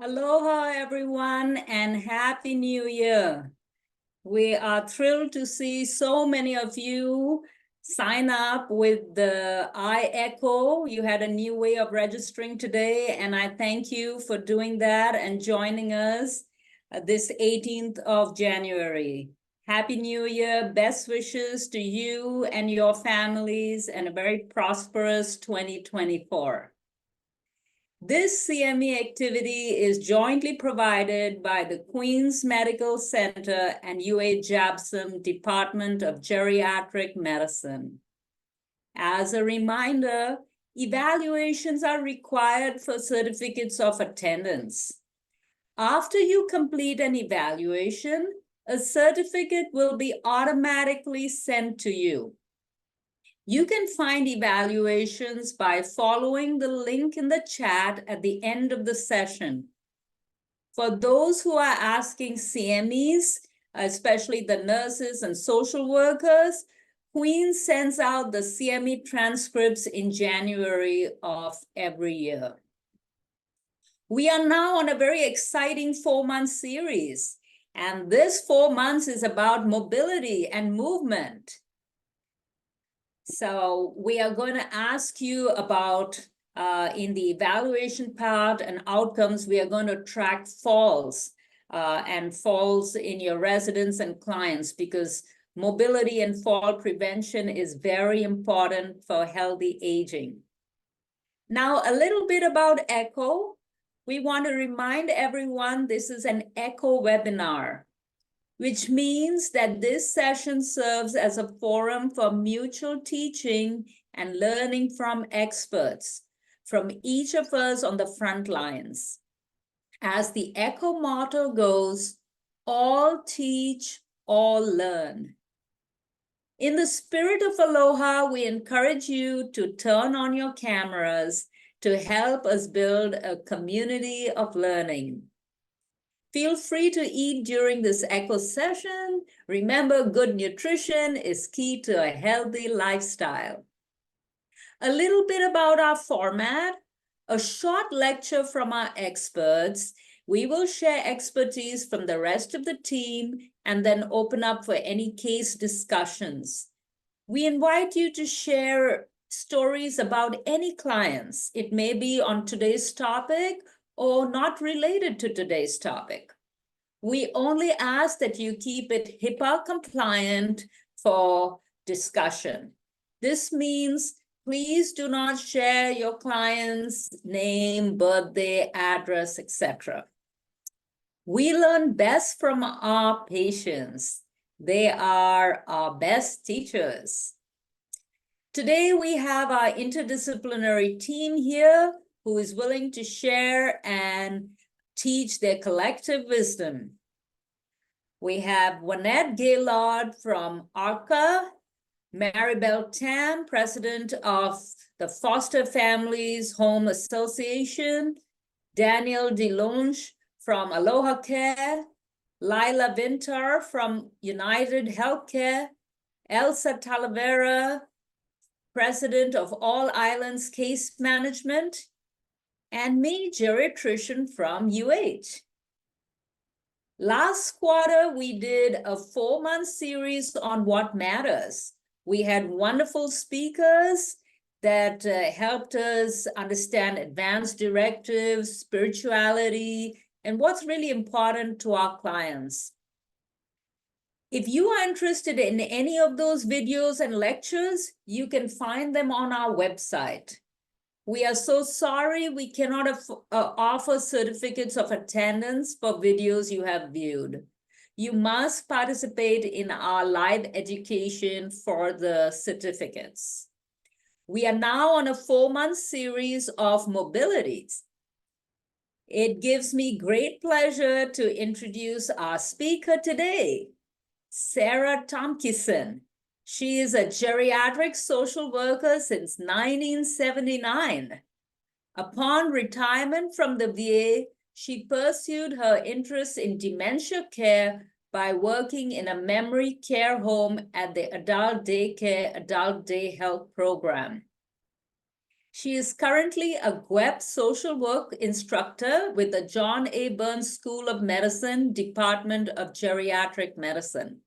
Aloha, everyone, and Happy New Year. We are thrilled to see so many of you sign up with the iEcho. You had a new way of registering today, and I thank you for doing that and joining us this 18th of January. Happy New Year. Best wishes to you and your families, and a very prosperous 2024. This CME activity is jointly provided by the Queens Medical Center and UA-JABSM Department of Geriatric Medicine. As a reminder, evaluations are required for certificates of attendance. After you complete an evaluation, a certificate will be automatically sent to you. You can find evaluations by following the link in the chat at the end of the session. For those who are asking CMEs, especially the nurses and social workers, Queens sends out the CME transcripts in January of every year. We are now on a very exciting 4-month series, and this 4 months is about mobility and movement. So we are going to ask you about, in the evaluation part and outcomes, we are going to track falls and falls in your residents and clients, because mobility and fall prevention is very important for healthy aging. Now, a little bit about ECHO. We want to remind everyone this is an ECHO webinar, which means that this session serves as a forum for mutual teaching and learning from experts, from each of us on the front lines. As the ECHO motto goes, all teach, all learn. In the spirit of aloha, we encourage you to turn on your cameras to help us build a community of learning. Feel free to eat during this ECHO session. Remember, good nutrition is key to a healthy lifestyle. A little bit about our format: a short lecture from our experts. We will share expertise from the rest of the team and then open up for any case discussions. We invite you to share stories about any clients. It may be on today's topic or not related to today's topic. We only ask that you keep it HIPAA compliant for discussion. This means please do not share your client's name, birthday, address, etc. We learn best from our patients. They are our best teachers. Today we have our interdisciplinary team here who is willing to share and teach their collective wisdom. We have Juanette Gaylord from ARCA, Maribel Tam, president of the Foster Families Home Association, Daniel DeLonge from Aloha Care, Lila Vintar from United Healthcare, Elsa Talavera, president of All Islands Case Management, and me, geriatrician from UH. Last quarter, we did a 4-month series on what matters. We had wonderful speakers that helped us understand advanced directives, spirituality, and what's really important to our clients. If you are interested in any of those videos and lectures, you can find them on our website. We are so sorry we cannot offer certificates of attendance for videos you have viewed. You must participate in our live education for the certificates. We are now on a 4-month series of mobilities. It gives me great pleasure to introduce our speaker today, Sara Tompkison. She is a geriatric social worker since 1979. Upon retirement from the VA, she pursued her interest in dementia care by working in a memory care home at the Adult Daycare Adult Day Health Program. She is currently a GWEP social work instructor with the John A. Burns School of Medicine, Department of Geriatric Medicine.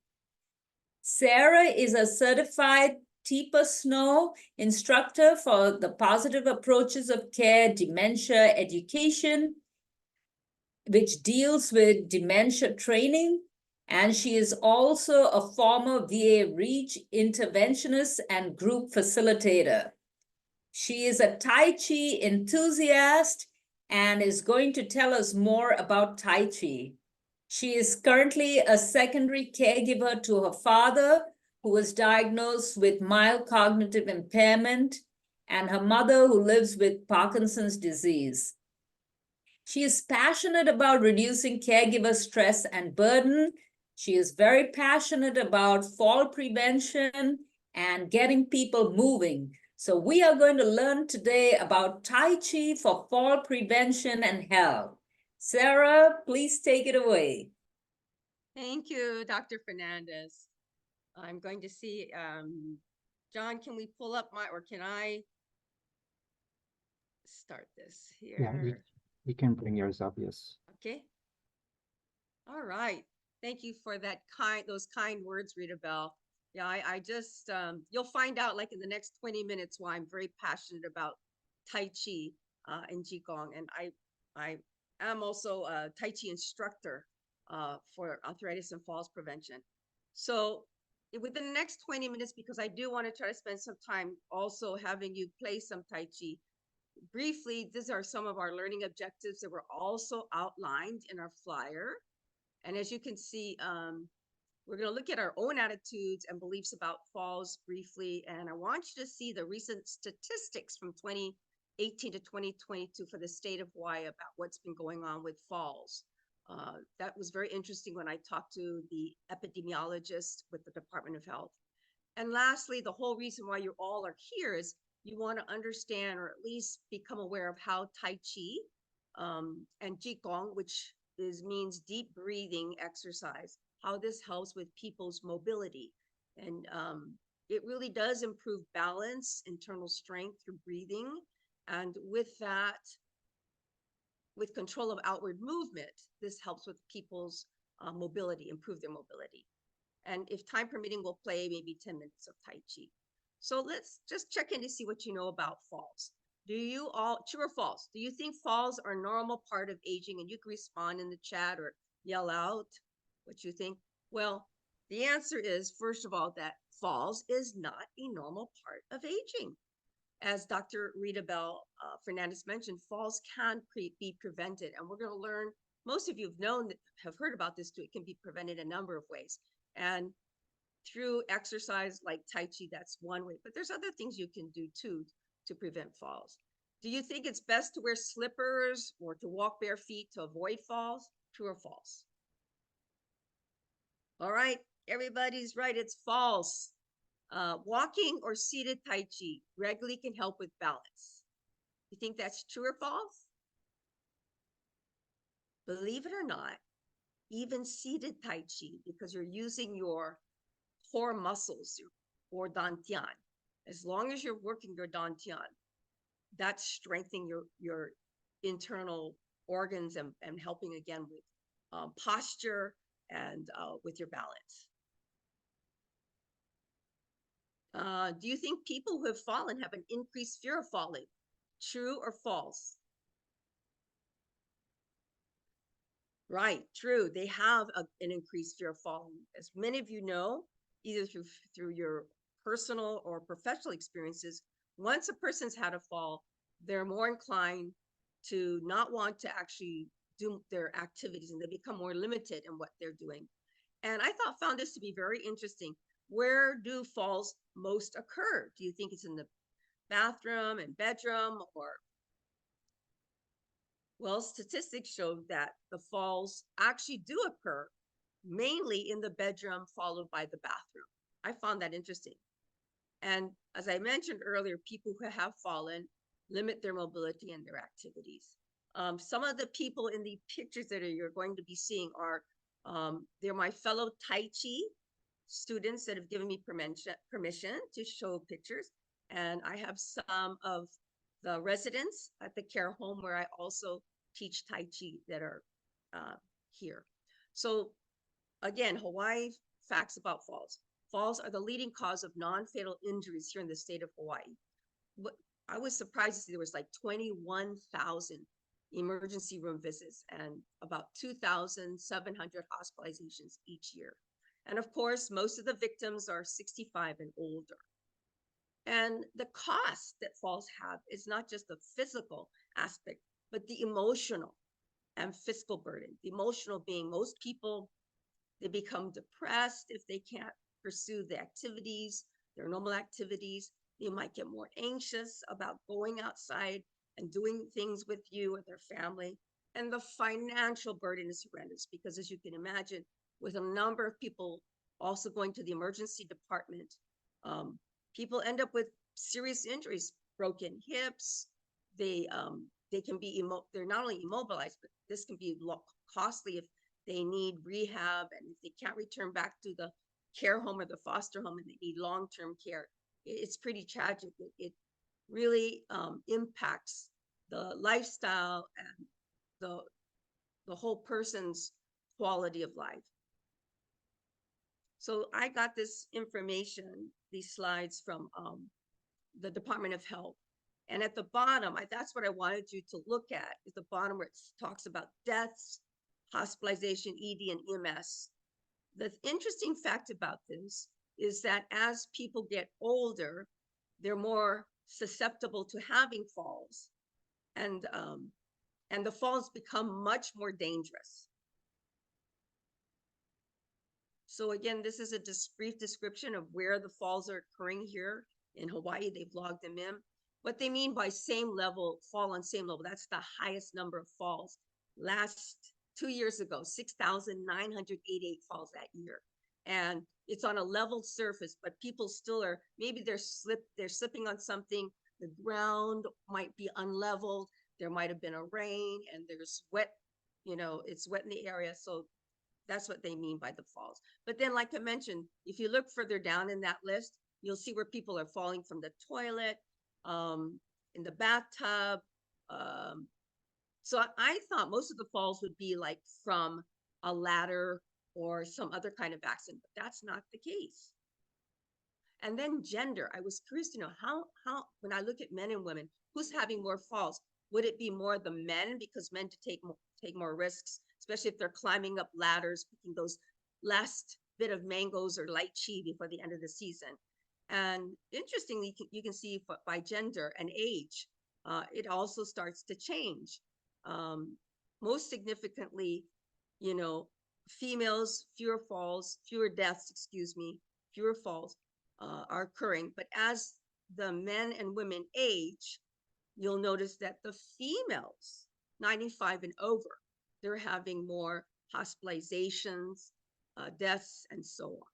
Sara is a certified TIPA Snow instructor for the positive approaches of care, dementia education, which deals with dementia training. And she is also a former VA REACH interventionist and group facilitator. She is a Tai Chi enthusiast and is going to tell us more about Tai Chi. She is currently a secondary caregiver to her father, who was diagnosed with mild cognitive impairment, and her mother, who lives with Parkinson's disease. She is passionate about reducing caregiver stress and burden. She is very passionate about fall prevention and getting people moving. So we are going to learn today about Tai Chi for fall prevention and health. Sara, please take it away. Thank you, Dr. Fernandez. I'm going to see, John, can we pull up or can I start this here? Yeah, you can bring yours up, yes. Okay. All right. Thank you for those kind words, Rita Bell. Yeah, I just, you'll find out like in the next 20 minutes why I'm very passionate about Tai Chi and Qigong. And I am also a Tai Chi instructor for arthritis and falls prevention. So within the next 20 minutes, because I do want to try to spend some time also having you play some Tai Chi. Briefly, these are some of our learning objectives that were also outlined in our flyer. And as you can see, we're going to look at our own attitudes and beliefs about falls briefly. And I want you to see the recent statistics from 2018 to 2022 for the state of Hawaii about what's been going on with falls. That was very interesting when I talked to the epidemiologist with the Department of Health. And lastly, the whole reason why you all are here is you want to understand or at least become aware of how Tai Chi and Qigong, which means deep breathing exercise, how this helps with people's mobility. And it really does improve balance, internal strength through breathing. And with that, with control of outward movement, this helps with people's mobility, improve their mobility. And if time permitting, we'll play maybe 10 minutes of Tai Chi. So let's just check in to see what you know about falls. Do you all, true or false, do you think falls are a normal part of aging? And you can respond in the chat or yell out what you think. Well, the answer is, first of all, that falls is not a normal part of aging. As Dr. Rita Bell Fernandez mentioned, falls can be prevented. And we're going to learn, most of you have heard about this too. It can be prevented a number of ways. And through exercise like Tai Chi, that's one way. But there's other things you can do too to prevent falls. Do you think it's best to wear slippers or to walk bare feet to avoid falls? True or false? All right, everybody's right. It's false. Walking or seated Tai Chi regularly can help with balance. You think that's true or false? Believe it or not, even seated Tai Chi, because you're using your core muscles or dantian, as long as you're working your dantian, that's strengthening your internal organs and helping again with posture and with your balance. Do you think people who have fallen have an increased fear of falling? True or false? Right, true. They have an increased fear of falling. As many of you know, either through your personal or professional experiences, once a person's had a fall, they're more inclined to not want to actually do their activities, and they become more limited in what they're doing. And I found this to be very interesting. Where do falls most occur? Do you think it's in the bathroom and bedroom, or? Well, statistics show that the falls actually do occur mainly in the bedroom, followed by the bathroom. I found that interesting. And as I mentioned earlier, people who have fallen limit their mobility and their activities. Some of the people in the pictures that you're going to be seeing are, they're my fellow Tai Chi students that have given me permission to show pictures. And I have some of the residents at the care home where I also teach Tai Chi that are here. So again, Hawaii facts about falls. Falls are the leading cause of non-fatal injuries here in the state of Hawaii. What I was surprised to see there was like 21,000 emergency room visits and about 2,700 hospitalizations each year. And of course, most of the victims are 65 and older. And the cost that falls have is not just the physical aspect, but the emotional and fiscal burden. The emotional being most people, they become depressed if they can't pursue the activities, their normal activities. They might get more anxious about going outside and doing things with you or their family. And the financial burden is horrendous because, as you can imagine, with a number of people also going to the emergency department, people end up with serious injuries, broken hips. They can be they're not only immobilized, but this can be costly if they need rehab and if they can't return back to the care home or the foster home and they need long-term care. It's pretty tragic. It really impacts the lifestyle and the whole person's quality of life. So I got this information, these slides from the Department of Health. And at the bottom, that's what I wanted you to look at, is the bottom where it talks about deaths, hospitalization, ED, and EMS. The interesting fact about this is that as people get older, they're more susceptible to having falls, and the falls become much more dangerous. So again, this is a brief description of where the falls are occurring here in Hawaii. They've logged them in. What they mean by same level, fall on same level, that's the highest number of falls. Last 2 years ago, 6,988 falls that year. And it's on a level surface, but people still are, maybe they're slipping on something. The ground might be unleveled. There might have been a rain and there's wet, it's wet in the area. So that's what they mean by the falls. But then, like I mentioned, if you look further down in that list, you'll see where people are falling from the toilet, in the bathtub. So I thought most of the falls would be like from a ladder or some other kind of accident, but that's not the case. And then gender, I was curious to know how when I look at men and women, who's having more falls? Would it be more the men, because men take more risks, especially if they're climbing up ladders, picking those last bit of mangoes or lychee before the end of the season? And interestingly, you can see by gender and age, it also starts to change. Most significantly, females, fewer deaths, fewer falls are occurring. But as the men and women age, you'll notice that the females, 95 and over, they're having more hospitalizations, deaths, and so on.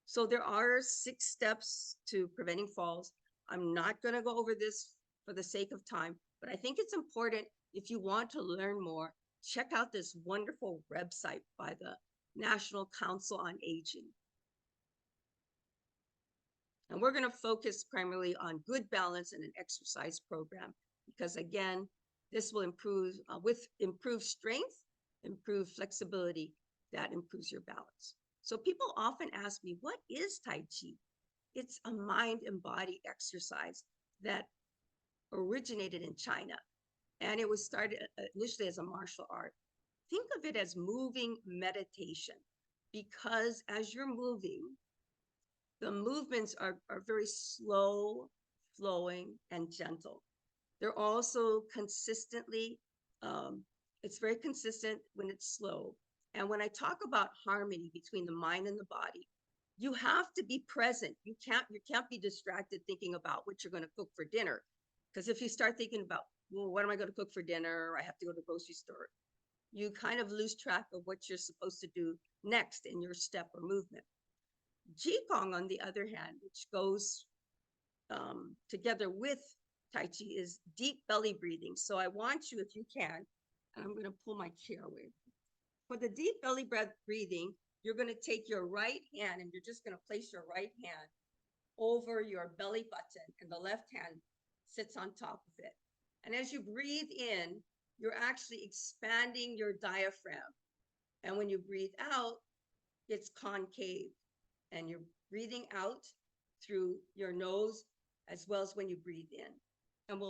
So there are 6 steps to preventing falls. I'm not going to go over this for the sake of time, but I think it's important, if you want to learn more, check out this wonderful website by the National Council on Aging. And we're going to focus primarily on good balance and an exercise program, because again, this will improve with improved strength, improved flexibility, that improves your balance. So people often ask me, what is Tai Chi? It's a mind and body exercise that originated in China. And it was started initially as a martial art. Think of it as moving meditation, because as you're moving, the movements are very slow, flowing, and gentle. They're also consistently, it's very consistent when it's slow. And when I talk about harmony between the mind and the body, you have to be present. You can't be distracted thinking about what you're going to cook for dinner. Because if you start thinking about, well, what am I going to cook for dinner? I have to go to the grocery store. You kind of lose track of what you're supposed to do next in your step or movement. Qigong, on the other hand, which goes together with Tai Chi, is deep belly breathing. So I want you, if you can, and I'm going to pull my chair away. For the deep belly breath breathing, you're going to take your right hand and you're just going to place your right hand over your belly button and the left hand sits on top of it. And as you breathe in, you're actually expanding your diaphragm. And when you breathe out, it's concave. And you're breathing out through your nose as well as when you breathe in. And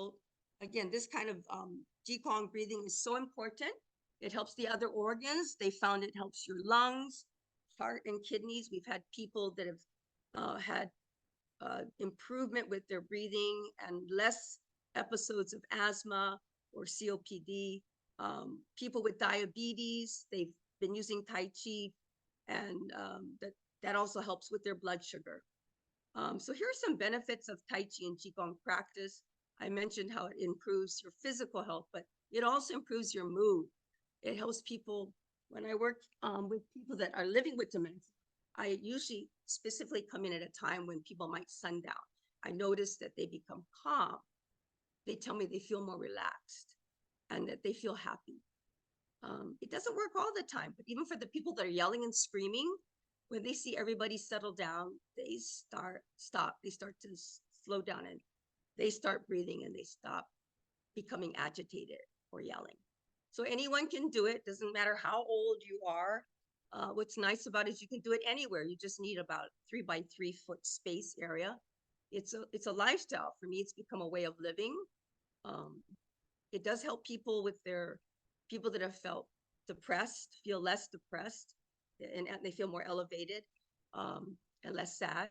again, this kind of Qigong breathing is so important. It helps the other organs. They found it helps your lungs, heart, and kidneys. We've had people that have had improvement with their breathing and less episodes of asthma or COPD. People with diabetes, they've been using Tai Chi, and that also helps with their blood sugar. So here are some benefits of Tai Chi and Qigong practice. I mentioned how it improves your physical health, but it also improves your mood. It helps people. When I work with people that are living with dementia, I usually specifically come in at a time when people might sundown. I notice that they become calm. They tell me they feel more relaxed and that they feel happy. It doesn't work all the time, but even for the people that are yelling and screaming, when they see everybody settle down, they start to slow down, and they start breathing, and they stop becoming agitated or yelling. So anyone can do it. Doesn't matter how old you are. What's nice about it is you can do it anywhere. You just need about 3 by 3 foot space area. It's a lifestyle. For me, it's become a way of living. It does help people that have felt depressed, feel less depressed, and they feel more elevated and less sad.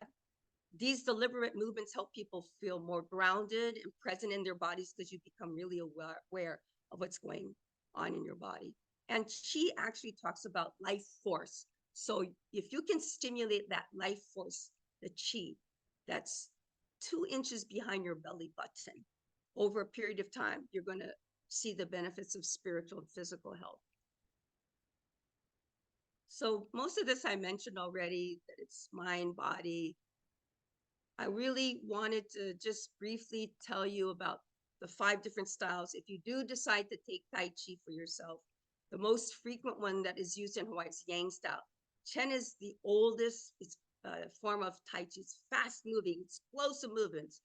These deliberate movements help people feel more grounded and present in their bodies because you become really aware of what's going on in your body. And Qi actually talks about life force. So if you can stimulate that life force, the Qi, that's 2 inches behind your belly button, over a period of time, you're going to see the benefits of spiritual and physical health. So most of this I mentioned already, that it's mind, body. I really wanted to just briefly tell you about the 5 different styles. If you do decide to take Tai Chi for yourself, the most frequent one that is used in Hawaii is Yang style. Chen is the oldest form of Tai Chi. It's fast moving, explosive movements,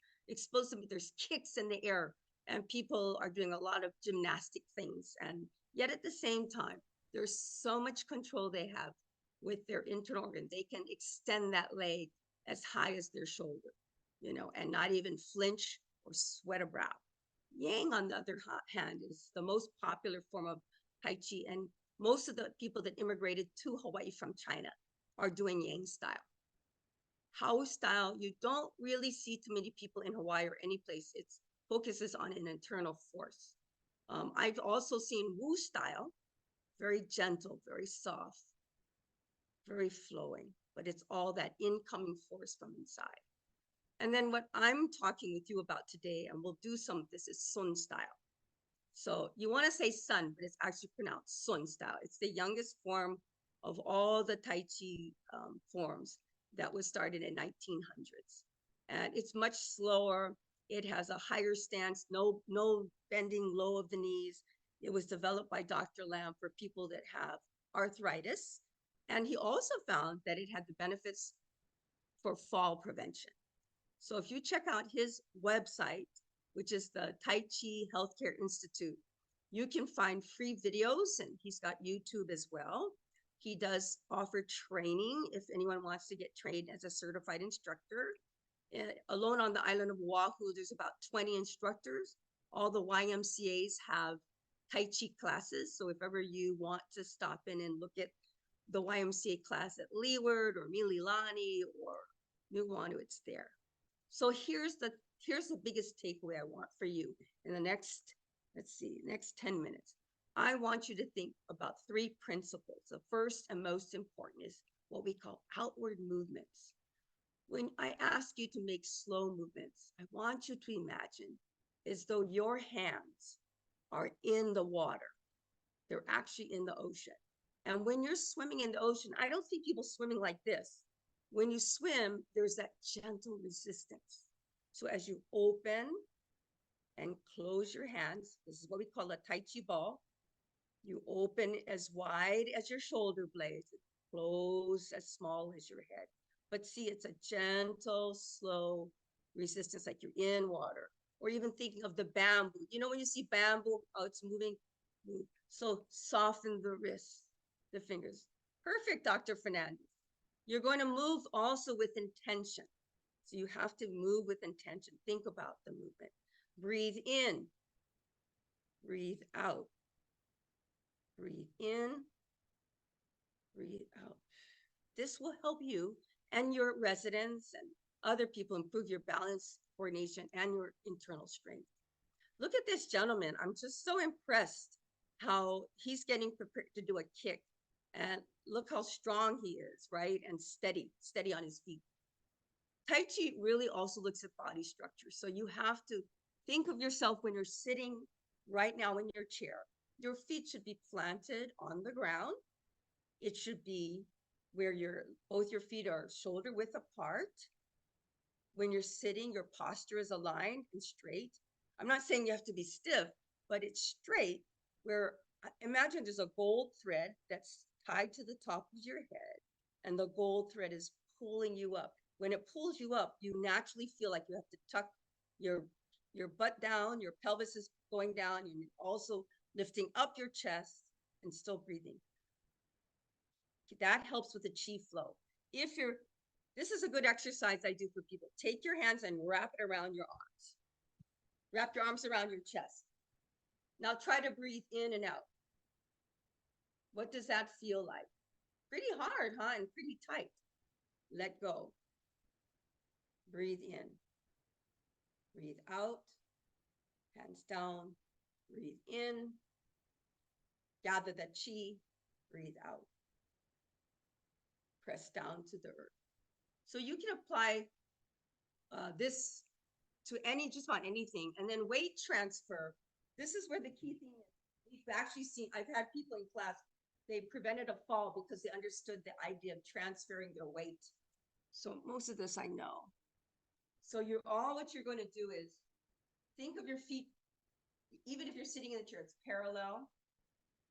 there's kicks in the air, and people are doing a lot of gymnastic things. And yet at the same time, there's so much control they have with their internal organ. They can extend that leg as high as their shoulder, and not even flinch or sweat a brow. Yang, on the other hand, is the most popular form of Tai Chi, and most of the people that immigrated to Hawaii from China are doing Yang style. Hao style, you don't really see too many people in Hawaii or any place. It focuses on an internal force. I've also seen Wu style, very gentle, very soft, very flowing, but it's all that incoming force from inside. And then what I'm talking with you about today, and we'll do some of this, is Sun style. So you want to say sun, but it's actually pronounced Sun style. It's the youngest form of all the Tai Chi forms that was started in 1900s. And it's much slower. It has a higher stance, no bending low of the knees. It was developed by Dr. Lam for people that have arthritis. And he also found that it had the benefits for fall prevention. So if you check out his website, which is the Tai Chi Healthcare Institute, you can find free videos, and he's got YouTube as well. He does offer training if anyone wants to get trained as a certified instructor. Alone on the island of Oahu, there's about 20 instructors. All the YMCAs have Tai Chi classes. So if ever you want to stop in and look at the YMCA class at Leeward or Mililani or Nuuanu, it's there. So here's the biggest takeaway I want for you in the next 10 minutes. I want you to think about 3 principles. The first and most important is what we call outward movements. When I ask you to make slow movements, I want you to imagine as though your hands are in the water. They're actually in the ocean. And when you're swimming in the ocean, I don't see people swimming like this. When you swim, there's that gentle resistance. So as you open and close your hands, this is what we call a Tai Chi ball. You open as wide as your shoulder blades, close as small as your head. But see, it's a gentle, slow resistance, like you're in water. or even thinking of the bamboo. You know, when you see bamboo, oh, it's moving, move. So soften the wrists, the fingers. Perfect, Dr. Fernandez. You're going to move also with intention. So you have to move with intention. Think about the movement. Breathe in, breathe out. Breathe in, breathe out. This will help you and your residents and other people improve your balance, coordination, and your internal strength. Look at this gentleman. I'm just so impressed how he's getting prepared to do a kick. And look how strong he is, right? And steady on his feet. Tai Chi really also looks at body structure. So you have to think of yourself when you're sitting right now in your chair. Your feet should be planted on the ground. It should be where both your feet are shoulder width apart. When you're sitting, your posture is aligned and straight. I'm not saying you have to be stiff, but it's straight, where imagine there's a gold thread that's tied to the top of your head, and the gold thread is pulling you up. When it pulls you up, you naturally feel like you have to tuck your butt down, your pelvis is going down, and you're also lifting up your chest and still breathing. That helps with the chi flow. This is a good exercise I do for people. Take your hands and wrap it around your arms. Wrap your arms around your chest. Now try to breathe in and out. What does that feel like? Pretty hard, huh? And pretty tight. Let go. Breathe in. Breathe out. Hands down. Breathe in. Gather that chi. Breathe out. Press down to the earth. So you can apply this to just about anything. And then weight transfer. This is where the key thing is. We've actually seen, I've had people in class, they prevented a fall because they understood the idea of transferring their weight. So most of this I know. So what you're going to do is think of your feet, even if you're sitting in the chair, it's parallel,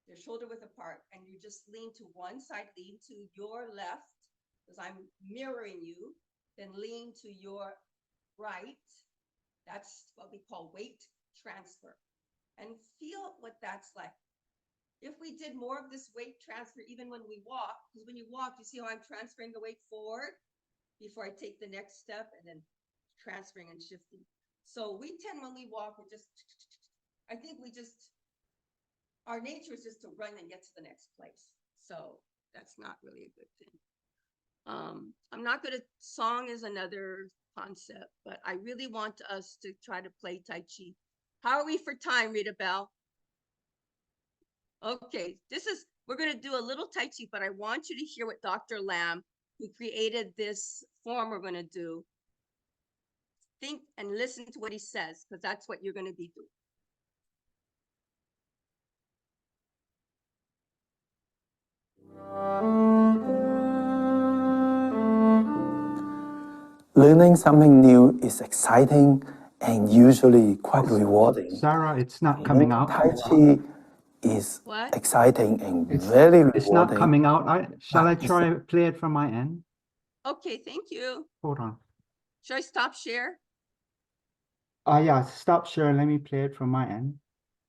they're shoulder width apart, and you just lean to one side, lean to your left, because I'm mirroring you, then lean to your right. That's what we call weight transfer. And feel what that's like. If we did more of this weight transfer, even when we walk, because when you walk, you see how I'm transferring the weight forward before I take the next step, and then transferring and shifting. So we tend, when we walk, our nature is just to run and get to the next place. So that's not really a good thing. I'm not good at song is another concept, but I really want us to try to play Tai Chi. How are we for time, Rita Bell? Okay, we're going to do a little Tai Chi, but I want you to hear what Dr. Lam, who created this form we're going to do, think and listen to what he says, because that's what you're going to be doing. Learning something new is exciting and usually quite rewarding. Sarah, it's not coming out. Tai Chi is What? exciting and very rewarding. It's not coming out. Shall I try to play it from my end? Okay, thank you. Hold on. Should I stop share? Yeah, stop share. Let me play it from my end.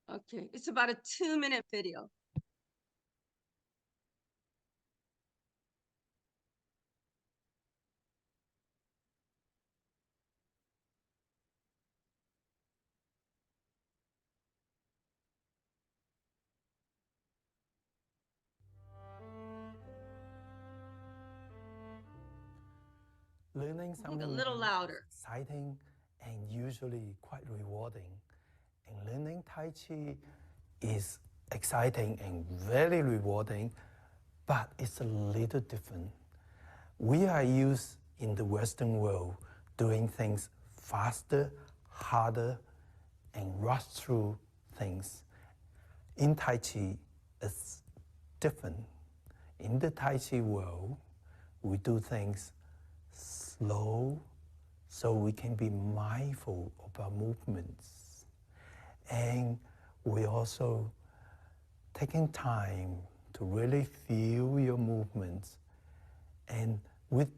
Okay, it's about a 2-minute video. Learning something a little louder. is exciting and usually quite rewarding. And learning Tai Chi is exciting and very rewarding, but it's a little different. We are used in the Western world doing things faster, harder, and rush through things. In Tai Chi, it's different. In the Tai Chi world, we do things slow so we can be mindful of our movements. And we also taking time to really feel your movements. And with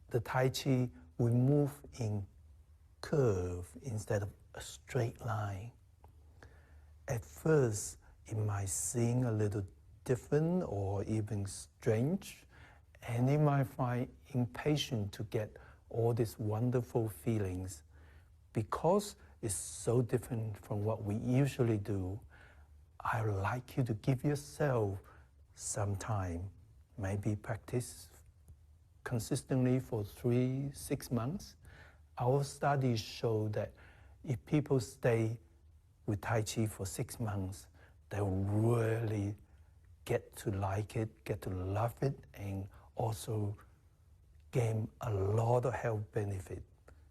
the Tai Chi, we move in curve instead of a straight line. At first, it might seem a little different or even strange, and you might find impatient to get all these wonderful feelings. Because it's so different from what we usually do, I would like you to give yourself some time, maybe practice consistently for 3-6 months. Our studies show that if people stay with Tai Chi for 6 months, they will really get to like it, get to love it, and also gain a lot of health benefit.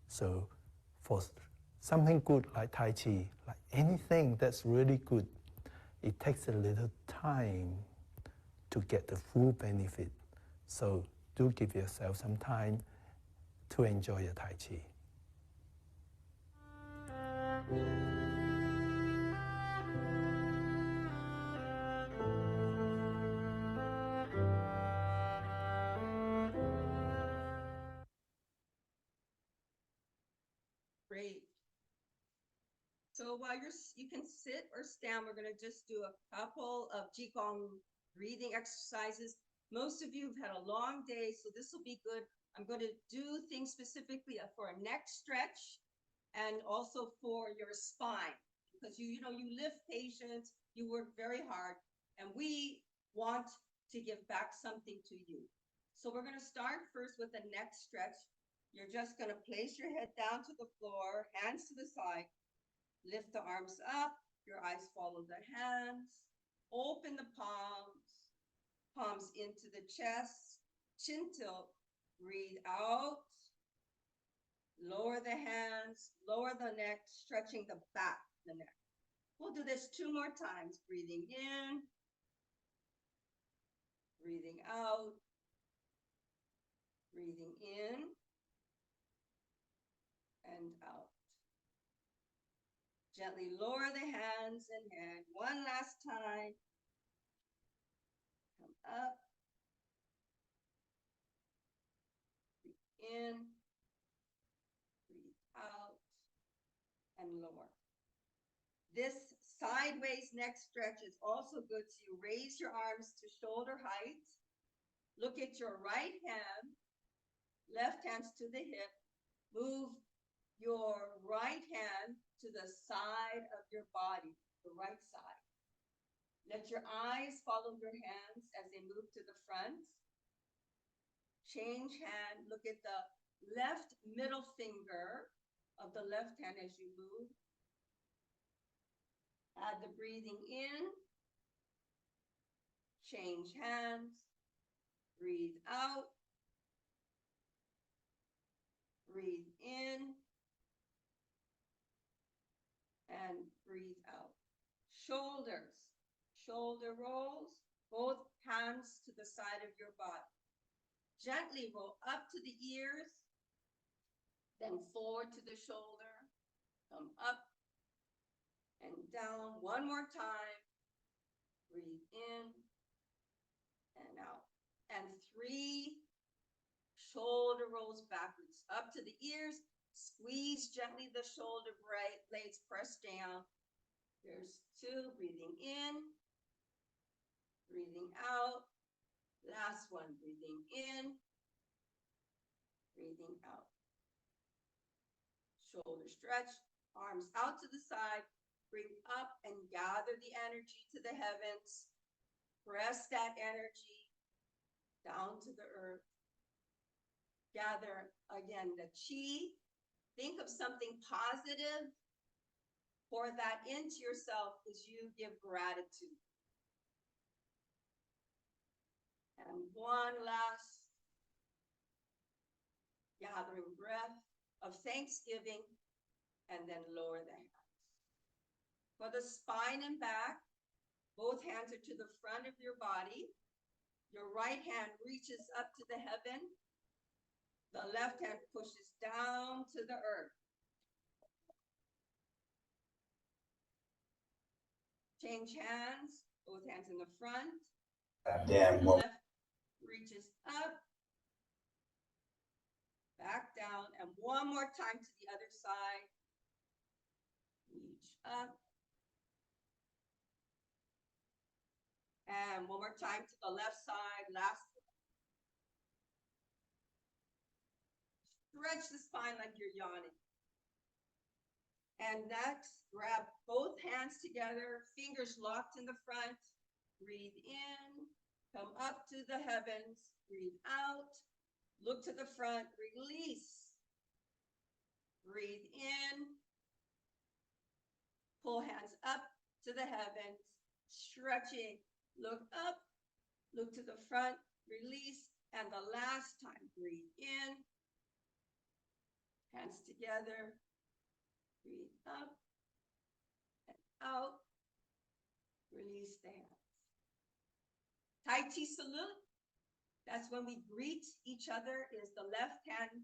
So for something good like Tai Chi, like anything that's really good, it takes a little time to get the full benefit. So do give yourself some time to enjoy your Tai Chi. Great. So while you can sit or stand, we're going to just do a couple of Qigong breathing exercises. Most of you have had a long day, so this will be good. I'm going to do things specifically for a neck stretch and also for your spine, because you lift patients, you work very hard, and we want to give back something to you. So we're going to start first with a neck stretch. You're just going to place your head down to the floor, hands to the side, lift the arms up, your eyes follow the hands, open the palms into the chest, chin tilt, breathe out, lower the hands, lower the neck, stretching the back of the neck. We'll do this 2 more times, breathing in, breathing out, breathing in, and out. Gently lower the hands and head. One last time. Come up. Breathe in. Breathe out. And lower. This sideways neck stretch is also good. So you raise your arms to shoulder height. Look at your right hand. Left hand's to the hip. Move your right hand to the side of your body, the right side. Let your eyes follow your hands as they move to the front. Change hand, look at the left middle finger of the left hand as you move. Add the breathing in. Change hands. Breathe out. Breathe in. And breathe out. Shoulders, shoulder rolls, both hands to the side of your body. Gently roll up to the ears, then forward to the shoulder, come up and down. One more time. Breathe in and out. And 3 shoulder rolls backwards, up to the ears. Squeeze gently the shoulder blades, press down. There's 2, breathing in, breathing out. Last one, breathing in, breathing out. Shoulder stretch, arms out to the side, bring up and gather the energy to the heavens. Press that energy down to the earth. Gather again the chi. Think of something positive. Pour that into yourself as you give gratitude. And one last gathering breath of thanksgiving, and then lower the hands. For the spine and back, both hands are to the front of your body. Your right hand reaches up to the heaven. The left hand pushes down to the earth. Change hands, both hands in the front. Damn. Left reaches up. back down, and one more time to the other side. Reach up. And one more time to the left side, last one. Stretch the spine like you're yawning. And next, grab both hands together, fingers locked in the front. Breathe in, come up to the heavens, breathe out, look to the front, release. Breathe in, pull hands up to the heavens, stretching, look up, look to the front, release, and the last time, breathe in, hands together, breathe up and out, release the hands. Tai Chi salute, that's when we greet each other, is the left hand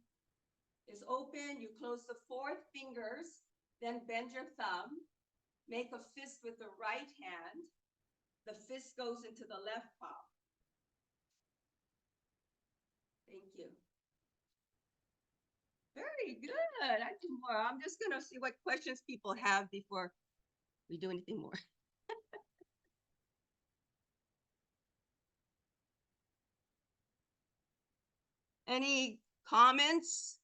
is open, you close the fourth fingers, then bend your thumb, make a fist with the right hand, the fist goes into the left palm. Thank you. Very good. I do more. I'm just gonna see what questions people have before we do anything more. Any comments?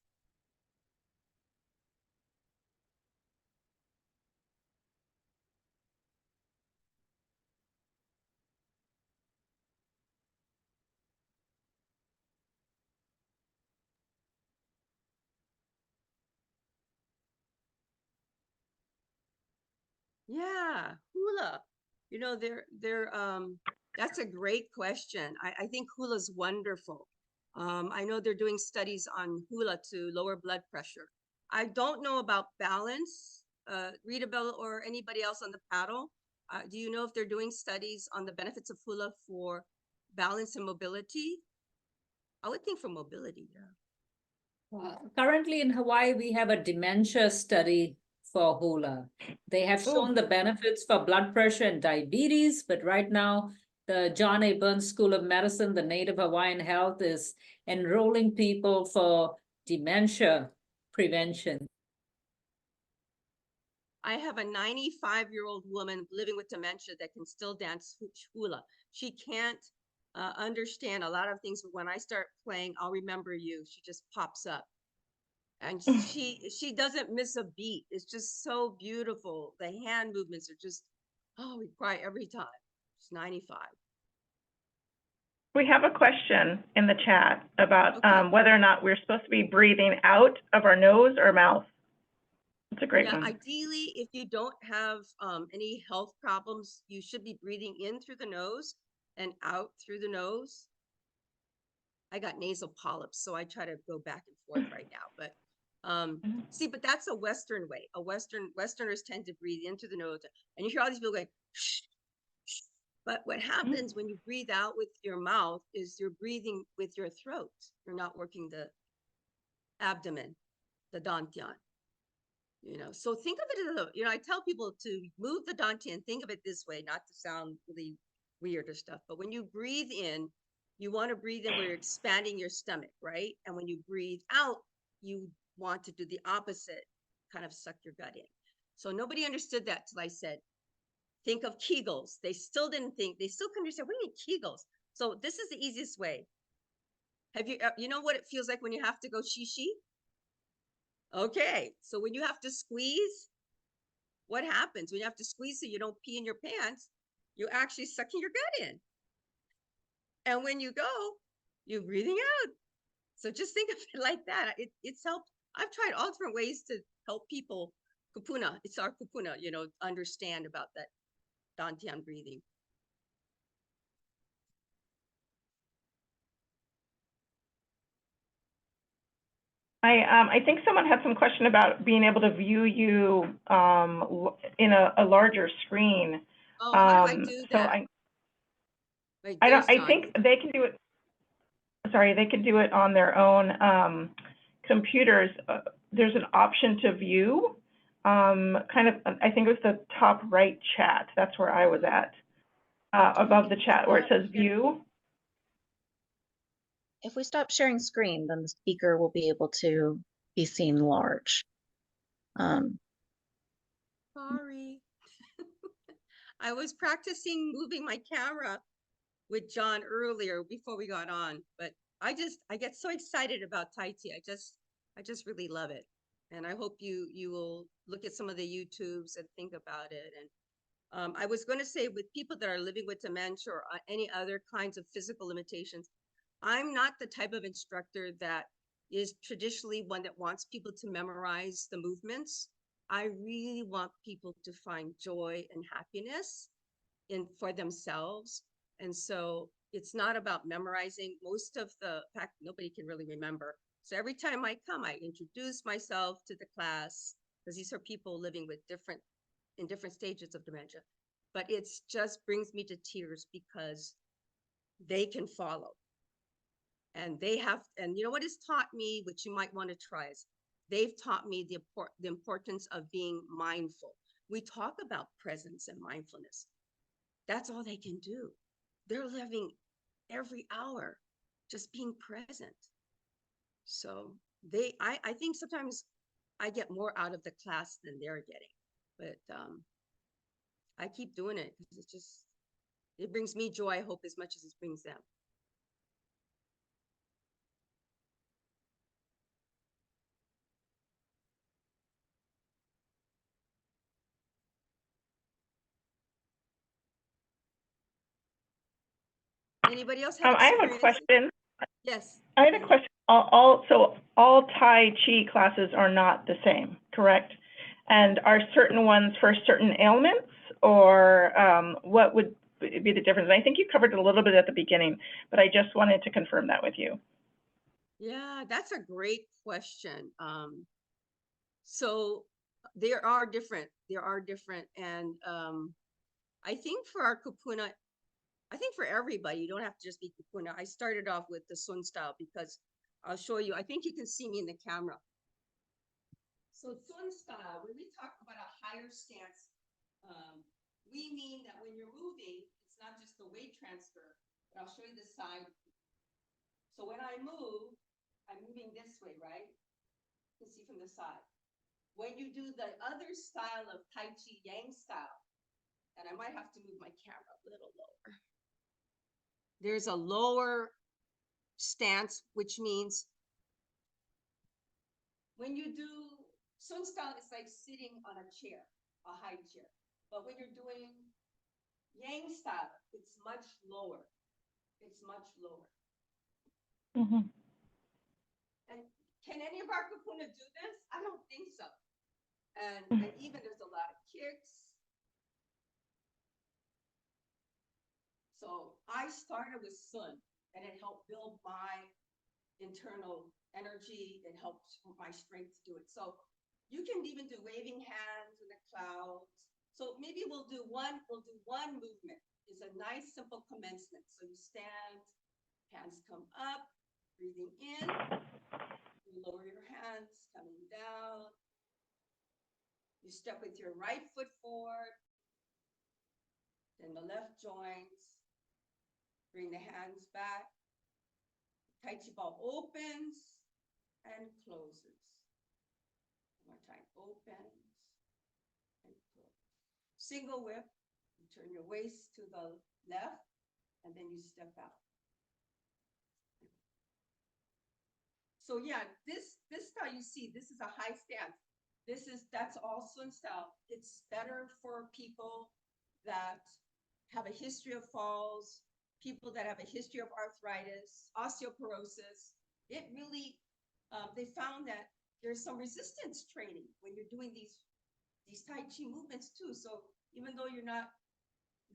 Yeah, hula. You know, that's a great question. I think hula's wonderful. I know they're doing studies on hula to lower blood pressure. I don't know about balance, Rita Bell or anybody else on the panel. Do you know if they're doing studies on the benefits of hula for balance and mobility? I would think for mobility, yeah. Currently in Hawaii, we have a dementia study for hula. They have shown the benefits for blood pressure and diabetes, but right now, the John A. Burns School of Medicine, the Native Hawaiian Health, is enrolling people for dementia prevention. I have a 95-year-old woman living with dementia that can still dance hula. She can't understand a lot of things, but when I start playing, I'll remember you. She just pops up. And she doesn't miss a beat. It's just so beautiful. The hand movements are just, oh, we cry every time. She's 95. We have a question in the chat about whether or not we're supposed to be breathing out of our nose or mouth. It's a great one. Ideally, if you don't have any health problems, you should be breathing in through the nose and out through the nose. I got nasal polyps, so I try to go back and forth right now. But see, but that's a Western way. Westerners tend to breathe in through the nose, and you hear all these people going, shh, shh. But what happens when you breathe out with your mouth is you're breathing with your throat. You're not working the abdomen, the dantian. You know, so think of it as I tell people to move the dantian, think of it this way, not to sound really weird or stuff, but when you breathe in, you want to breathe in where you're expanding your stomach, right? And when you breathe out, you want to do the opposite, kind of suck your gut in. So nobody understood that till I said, think of Kegels. They still couldn't understand, what do you mean Kegels? So this is the easiest way. Have you know what it feels like when you have to go shishi? Okay, so when you have to squeeze, what happens? When you have to squeeze so you don't pee in your pants, you're actually sucking your gut in. And when you go, you're breathing out. So just think of it like that. It's helped. I've tried all different ways to help people kupuna. It's our kupuna, understand about that dantian breathing. I think someone had some question about being able to view you in a larger screen. Oh, how do I do that? So I think they can do it. Sorry, they can do it on their own computers. There's an option to view, kind of, I think it was the top right chat. That's where I was at, above the chat where it says view. if we stop sharing screen, then the speaker will be able to be seen large. Sorry. I was practicing moving my camera with John earlier before we got on, but I get so excited about Tai Chi. I just really love it. And I hope you will look at some of the YouTubes and think about it. And I was going to say, with people that are living with dementia or any other kinds of physical limitations, I'm not the type of instructor that is traditionally one that wants people to memorize the movements. I really want people to find joy and happiness for themselves. And so it's not about memorizing. Most of the fact, nobody can really remember. So every time I come, I introduce myself to the class, because these are people living with in different stages of dementia. But it's just brings me to tears because they can follow. And and you know what has taught me, which you might want to try, is they've taught me the importance of being mindful. We talk about presence and mindfulness. That's all they can do. They're living every hour, just being present. So I think sometimes I get more out of the class than they're getting, but I keep doing it because it brings me joy, I hope, as much as it brings them. Anybody else have I have a question. Yes. I had a question. So all Tai Chi classes are not the same, correct? And are certain ones for certain ailments, or what would be the difference? And I think you covered it a little bit at the beginning, but I just wanted to confirm that with you. Yeah, that's a great question. So there are different, and I think for our Kupuna, I think for everybody, you don't have to just be Kupuna. I started off with the Sun style because I'll show you. I think you can see me in the camera. So Sun style, when we talk about a higher stance, we mean that when you're moving, it's not just the weight transfer, but I'll show you the side. So when I move, I'm moving this way, right? You can see from the side. When you do the other style of Tai Chi Yang style, and I might have to move my camera a little lower. There's a lower stance, which means when you do Sun style, it's like sitting on a chair, a high chair. But when you're doing Yang style, it's much lower. It's much lower. Mm-hmm. And can any of our Kupuna do this? I don't think so. And even there's a lot of kicks. So I started with Sun, and it helped build my internal energy. It helped my strength to do it. So you can even do waving hands in the clouds. So maybe we'll do one movement. It's a nice, simple commencement. So you stand, hands come up, breathing in, you lower your hands, coming down. You step with your right foot forward, then the left joins, bring the hands back. Tai Chi ball opens and closes. One more time, opens and closes. Single whip, you turn your waist to the left, and then you step out. So yeah, this style you see, this is a high stance. That's all Sun style. It's better for people that have a history of falls, people that have a history of arthritis, osteoporosis. It really, they found that there's some resistance training when you're doing these Tai Chi movements too. So even though you're not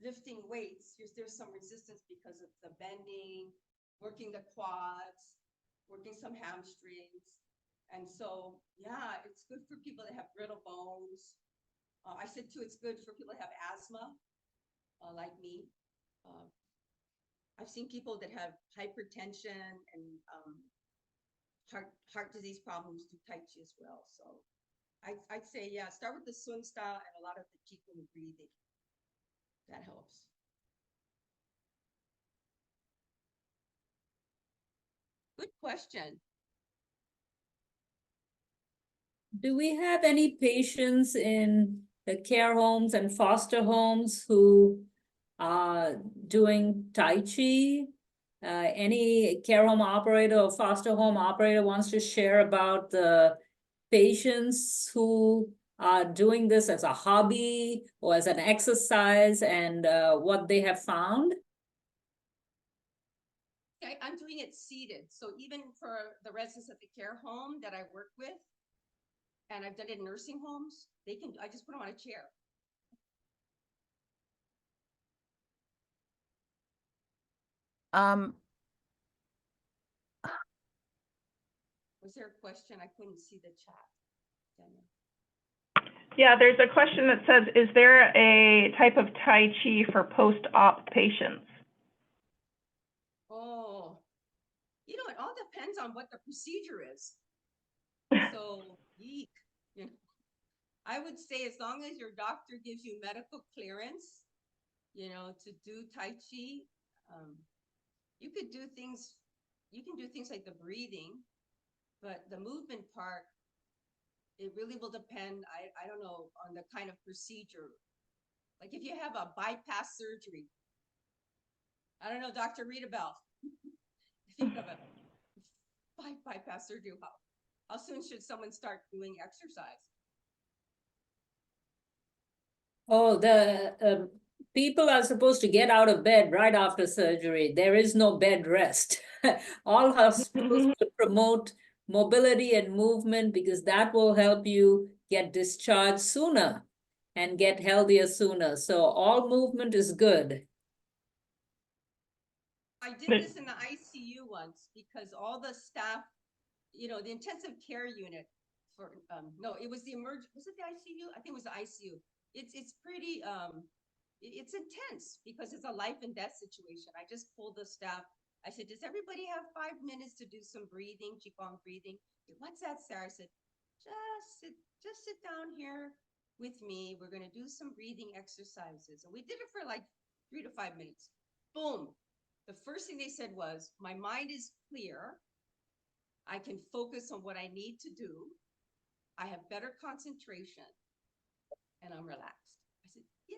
lifting weights, there's some resistance because of the bending, working the quads, working some hamstrings. And so, yeah, it's good for people that have brittle bones. I said too, it's good for people that have asthma, like me. I've seen people that have hypertension and heart disease problems do Tai Chi as well. So I'd say, yeah, start with the Sun style and a lot of the Qigong breathing. That helps. Good question. Do we have any patients in the care homes and foster homes who are doing Tai Chi? Any care home operator or foster home operator wants to share about the patients who are doing this as a hobby or as an exercise and what they have found? Okay, I'm doing it seated. So even for the residents at the care home that I work with, and I've done it in nursing homes, I just put them on a chair. Was there a question? I couldn't see the chat. Daniel. Yeah, there's a question that says, is there a type of Tai Chi for post-op patients? Oh, you know, it all depends on what the procedure is. So, yeek. You know, I would say as long as your doctor gives you medical clearance, you know, to do Tai Chi, you could do things, you can do things like the breathing, but the movement part, it really will depend, I don't know, on the kind of procedure. Like if you have a bypass surgery, I don't know, Dr. Rita Bell, if you have a bypass surgery, how soon should someone start doing exercise? Oh, the people are supposed to get out of bed right after surgery. There is no bed rest. All hospitals should promote mobility and movement because that will help you get discharged sooner and get healthier sooner. So all movement is good. I did this in the ICU once because all the staff, you know, the intensive care unit for, no, it was the was it the ICU? I think it was the ICU. It's pretty, it's intense because it's a life and death situation. I just pulled the staff. I said, does everybody have 5 minutes to do some breathing, Qigong breathing? What's that, Sarah? I said, just sit down here with me. We're going to do some breathing exercises. And we did it for like 3 to 5 minutes. Boom. The first thing they said was, my mind is clear. I can focus on what I need to do. I have better concentration and I'm relaxed. I said, yeah.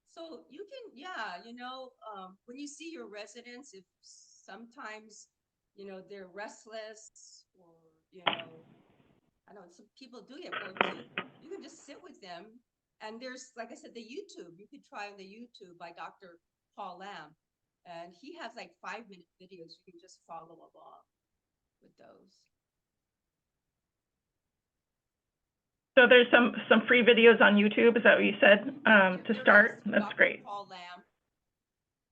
So you can, yeah, you know, when you see your residents, if sometimes, you know, they're restless or, you know, I know some people do get bored too. You can just sit with them. And there's, like I said, the YouTube, you could try on the YouTube by Dr. Paul Lamb. And he has like 5-minute videos. You can just follow along with those. So there's some free videos on YouTube, is that what you said, to start? That's Dr. great. Paul Lamb.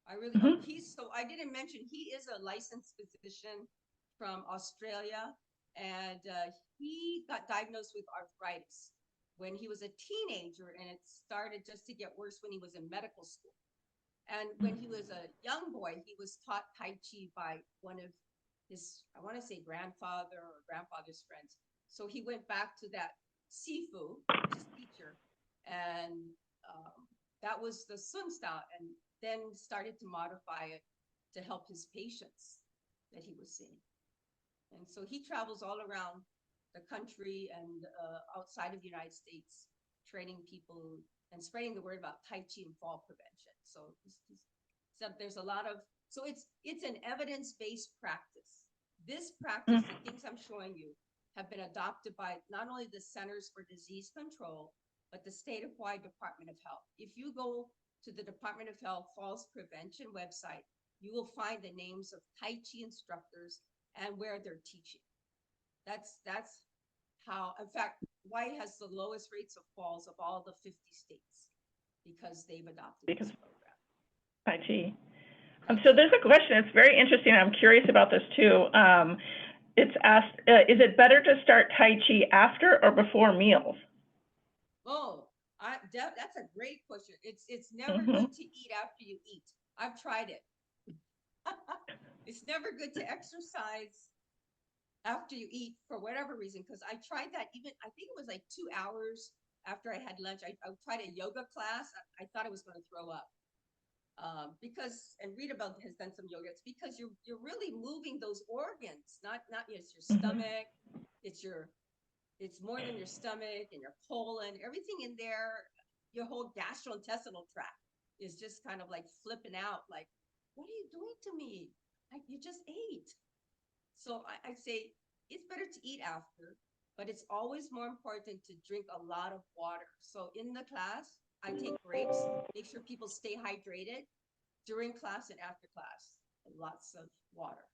I really, oh, so I didn't mention, he is a licensed physician from Australia, and he got diagnosed with arthritis when he was a teenager, and it started just to get worse when he was in medical school. And when he was a young boy, he was taught Tai Chi by one of his, I want to say grandfather or grandfather's friends. So he went back to that Sifu, his teacher, and that was the Sun style, and then started to modify it to help his patients that he was seeing. And so he travels all around the country and outside of the United States, training people and spreading the word about Tai Chi and fall prevention. So there's a lot of, so it's an evidence-based practice. This practice, the things I'm showing you, have been adopted by not only the Centers for Disease Control, but the State of Hawaii Department of Health. If you go to the Department of Health Falls Prevention website, you will find the names of Tai Chi instructors and where they're teaching. That's how, in fact, Hawaii has the lowest rates of falls of all the 50 states because they've adopted this program. Tai Chi. So there's a question, it's very interesting, I'm curious about this too. It's asked, is it better to start Tai Chi after or before meals? Oh, that's a great question. It's never good to eat after you eat. I've tried it. It's never good to exercise after you eat for whatever reason, because I tried that even, I think it was like 2 hours after I had lunch. I tried a yoga class. I thought I was going to throw up. Because, and Rita has done some yoga, it's because you're really moving those organs, not it's your Mhm. stomach, it's more than your stomach and your colon, everything in there, your whole gastrointestinal tract is just kind of like flipping out, like, what are you doing to me? You just ate. So I say it's better to eat after, but it's always more important to drink a lot of water. So in the class, I take breaks, make sure people stay hydrated during class and after class. Lots of water.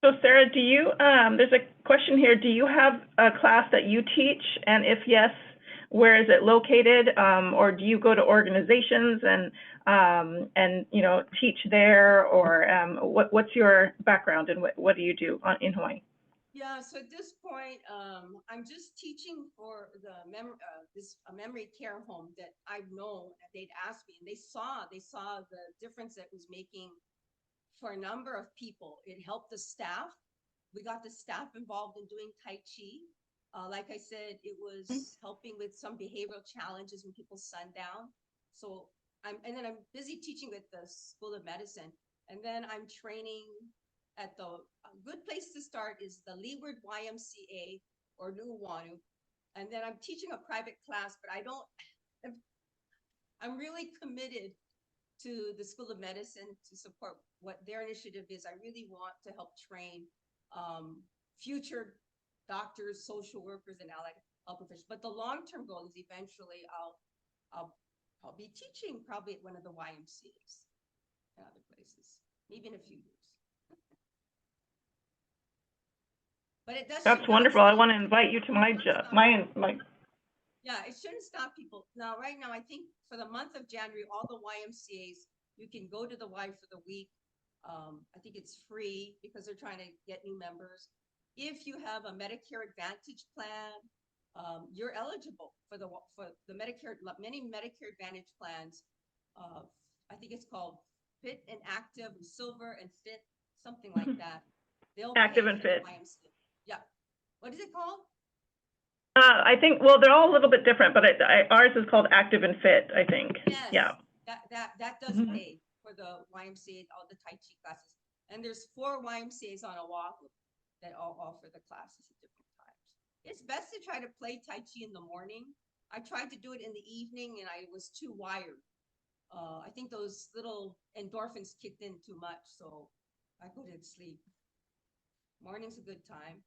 So Sarah, do you, there's a question here. Do you have a class that you teach? And if yes, where is it located? Or do you go to organizations and you know, teach there? Or what's your background and what do you do in Hawaii? Yeah, so at this point, I'm just teaching for the memory care home that I've known that they'd asked me, and they saw the difference that was making for a number of people. It helped the staff. We got the staff involved in doing Tai Chi. Like I said, it was helping with some behavioral challenges when people sundown. So I'm busy teaching at the School of Medicine, and then I'm training at a good place to start is the Leeward YMCA or Nuuanu. And then I'm teaching a private class, but I'm really committed to the School of Medicine to support what their initiative is. I really want to help train future doctors, social workers, and allied health professionals. But the long-term goal is eventually I'll be teaching probably at one of the YMCAs and other places, maybe in a few years. But it does. That's wonderful. I want to invite you to my job. Yeah, it shouldn't stop people. Now, right now, I think for the month of January, all the YMCAs, you can go to the Y for the week. I think it's free because they're trying to get new members. If you have a Medicare Advantage plan, you're eligible for the Medicare. Many Medicare Advantage plans. I think it's called Fit and Active, Silver and Fit, something like that. They'll Active pay and for the Fit. YMCA. Yeah. What is it called? I think, well, they're all a little bit different, but ours is called Active and Fit, I think. Yes. Yeah. That does Mhm. pay for the YMCA, all the Tai Chi classes. And there's 4 YMCAs on Oahu that all offer the classes at different times. It's best to try to play Tai Chi in the morning. I tried to do it in the evening and I was too wired. I think those little endorphins kicked in too much, so I couldn't sleep. Morning's a good time.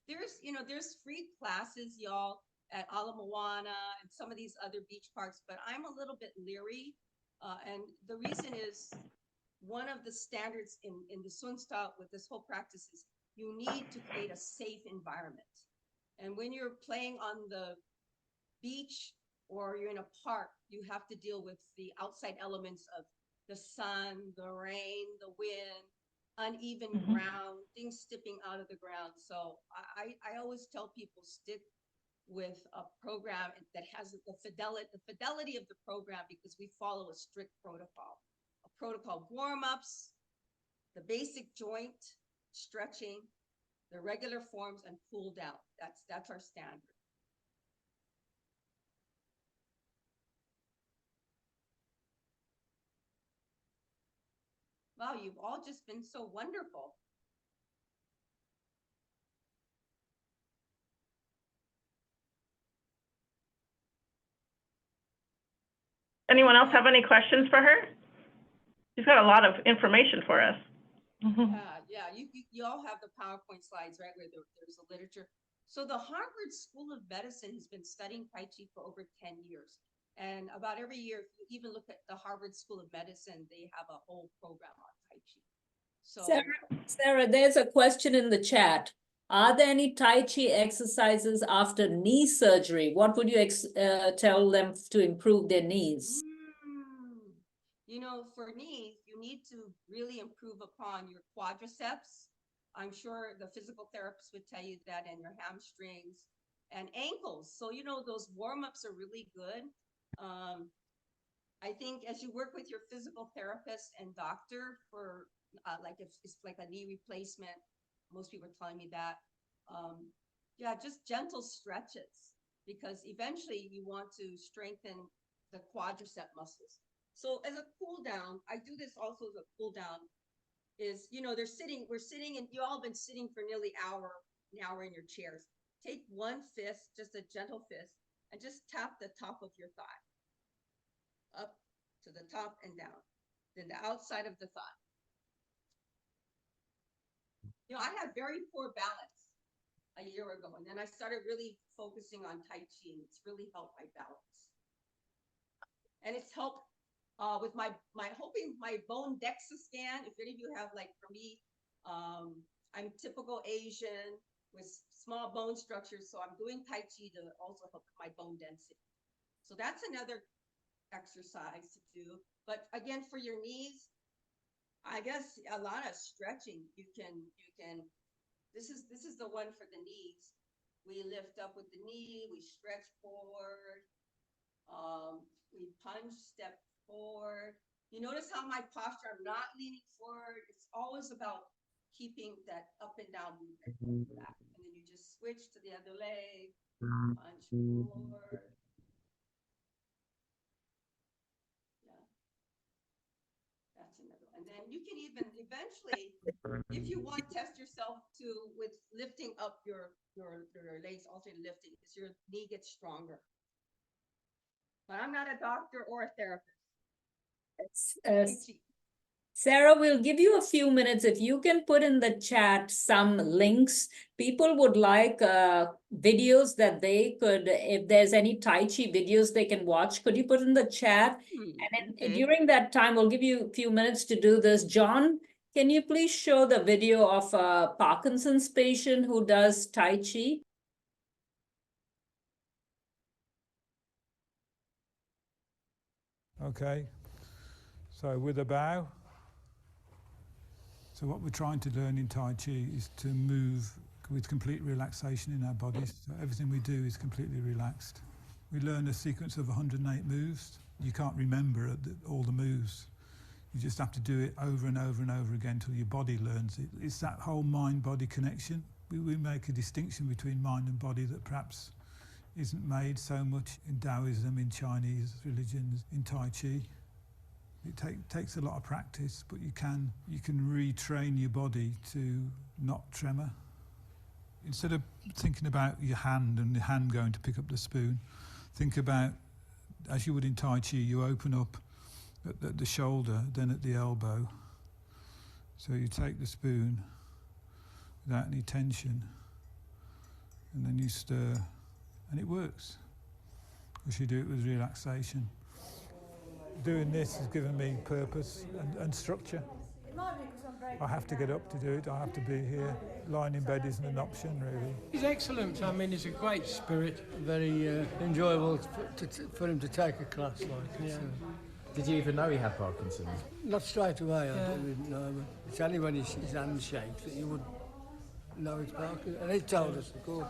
There's free classes, y'all, at Ala Moana and some of these other beach parks, but I'm a little bit leery. And the reason is one of the standards in the Sunsta with this whole practice is you need to create a safe environment. And when you're playing on the beach or you're in a park, you have to deal with the outside elements of the sun, the rain, the wind, uneven ground, things stepping out of the ground. So I always tell people stick with a program that has the fidelity of the program, because we follow a strict protocol, warm-ups, the basic joint stretching, the regular forms, and cool down. That's our standard. Wow, you've all just been so wonderful. Anyone else have any questions for her? She's got a lot of information for us. Yeah. You all have the PowerPoint slides, right, where there's the literature. So the Harvard School of Medicine has been studying Tai Chi for over 10 years. And about every year, if you even look at the Harvard School of Medicine, they have a whole program on Tai Chi. So Sarah, there's a question in the chat. Are there any Tai Chi exercises after knee surgery? What would you tell them to improve their knees? For knees, you need to really improve upon your quadriceps. I'm sure the physical therapist would tell you that, and your hamstrings and ankles. So, those warm-ups are really good. I think as you work with your physical therapist and doctor for like if it's like a knee replacement, most people are telling me that. Just gentle stretches, because eventually you want to strengthen the quadricep muscles. So as a cool down, I do this also as a cool down, is, you know, we're sitting, and you all been sitting for nearly an hour in your chairs. Take one fist, just a gentle fist, and just tap the top of your thigh. Up to the top and down. Then the outside of the thigh. You know, I had very poor balance a year ago, and then I started really focusing on Tai Chi, and it's really helped my balance. And it's helped with my bone DEXA scan. If any of you have, like, for me, I'm typical Asian with small bone structures, so I'm doing Tai Chi to also help my bone density. So that's another exercise to do. But again, for your knees, I guess a lot of stretching. You can. This is the one for the knees. We lift up with the knee. We stretch forward. We punch, step forward. You notice how my posture, I'm not leaning forward. It's always about keeping that up and down movement. And then you just switch to the other leg, punch forward. Yeah. That's another one. And then you can even eventually, if you want, test yourself too with lifting up your legs, alternate lifting, as your knee gets stronger. But I'm not a doctor or a therapist. Sarah, we'll give you a few minutes. If you can put in the chat some links, people would like videos that they could, if there's any Tai Chi videos they can watch, could you put in the chat? And then during that time, we'll give you a few minutes to do this. John, can you please show the video of a Parkinson's patient who does Tai Chi? Okay, so with a bow. So what we're trying to learn in Tai Chi is to move with complete relaxation in our bodies. So everything we do is completely relaxed. We learn a sequence of 108 moves. You can't remember all the moves. You just have to do it over and over and over again until your body learns it. It's that whole mind-body connection. We make a distinction between mind and body that perhaps isn't made so much in Taoism, in Chinese religions, in Tai Chi. It takes a lot of practice, but you can retrain your body to not tremor. Instead of thinking about your hand and the hand going to pick up the spoon, think about, as you would in Tai Chi, you open up at the shoulder, then at the elbow. So you take the spoon without any tension, and then you stir. And it works, because you do it with relaxation. Doing this has given me purpose and structure. I have to get up to do it. I have to be here. Lying in bed isn't an option, really. He's excellent. I mean, he's a great spirit. Very enjoyable for him to take a class like. Yeah. Did you even know he had Parkinson's? Not straight away. I didn't know. But it's only when his hand shakes that you would know it's Parkinson's. And he told us, of course.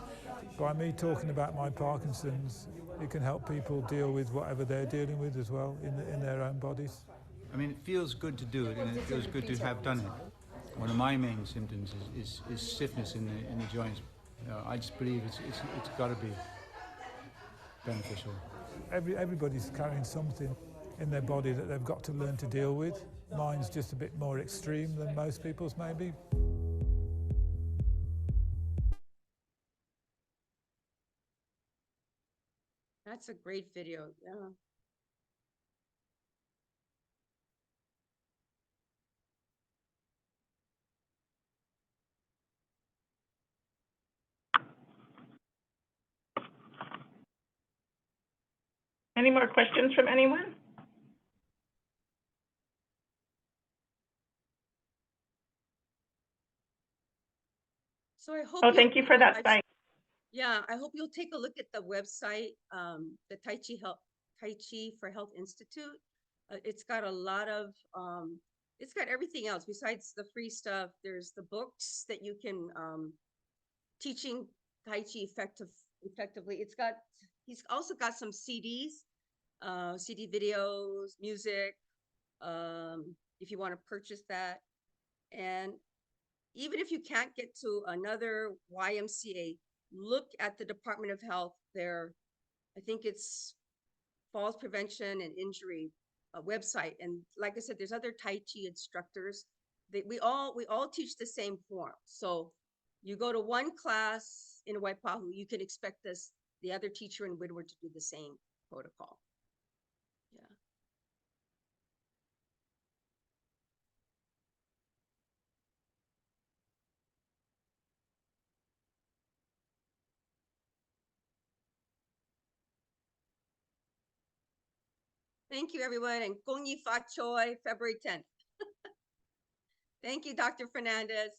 By me talking about my Parkinson's, it can help people deal with whatever they're dealing with as well in their own bodies. I mean, it feels good to do it, and it feels good to have done it. One of my main symptoms is stiffness in the joints. I just believe it's got to be beneficial. Everybody's carrying something in their body that they've got to learn to deal with. Mine's just a bit more extreme than most people's, maybe. That's a great video. Yeah. Any more questions from anyone? So I hope. Oh, thank you for that site. Yeah, I hope you'll take a look at the website, the Tai Chi for Health Institute. It's got a lot of, it's got everything else besides the free stuff. There's the books that you can, teaching Tai Chi effectively. He's also got some CDs, CD videos, music, if you want to purchase that. And even if you can't get to another YMCA, look at the Department of Health there. I think it's falls prevention and injury website. And like I said, there's other Tai Chi instructors. We all teach the same form. So you go to one class in Waipahu, you can expect the other teacher in Woodward to do the same protocol. Yeah. Thank you, everyone, and Gong Yi Fa Choi, February 10th. Thank you, Dr. Fernandez.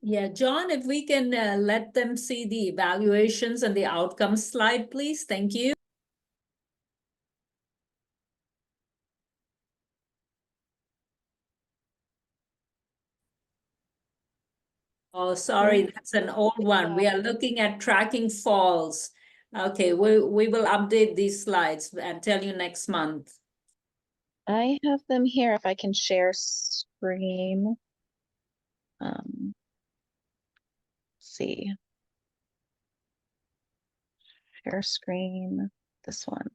Yeah, John, if we can let them see the evaluations and the outcomes slide, please. Thank you. Oh, sorry, that's an old one. We are looking at tracking falls. Okay, we will update these slides and tell you next month. I have them here if I can share screen. See. Share screen, this one.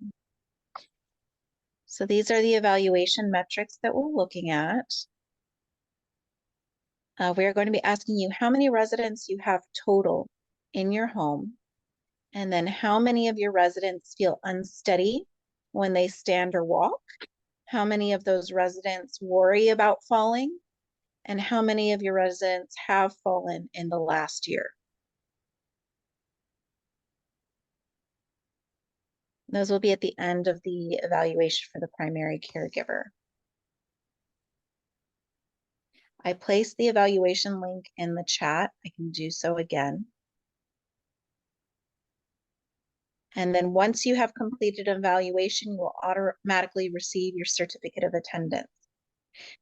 So these are the evaluation metrics that we're looking at. We are going to be asking you how many residents you have total in your home, and then how many of your residents feel unsteady when they stand or walk, how many of those residents worry about falling, and how many of your residents have fallen in the last year. Those will be at the end of the evaluation for the primary caregiver. I placed the evaluation link in the chat. I can do so again. And then once you have completed an evaluation, you will automatically receive your certificate of attendance.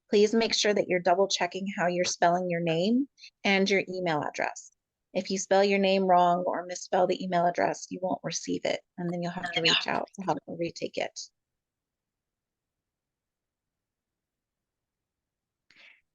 Please make sure that you're double checking how you're spelling your name and your email address. If you spell your name wrong or misspell the email address, you won't receive it, and then you'll have to reach out to help retake it.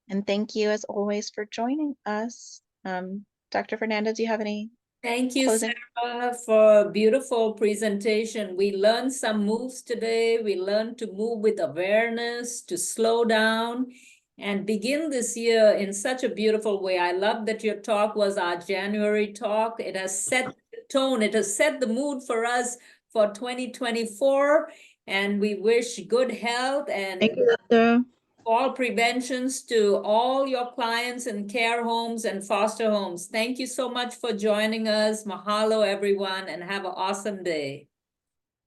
And thank you as always for joining us. Dr. Fernandez, do you have any Thank you, closing? Sarah, for a beautiful presentation. We learned some moves today. We learned to move with awareness, to slow down, and begin this year in such a beautiful way. I love that your talk was our January talk. It has set the tone. It has set the mood for us for 2024. And we wish good health and Thank you, Doctor. fall preventions to all your clients in care homes and foster homes. Thank you so much for joining us. Mahalo, everyone, and have an awesome day.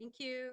Thank you.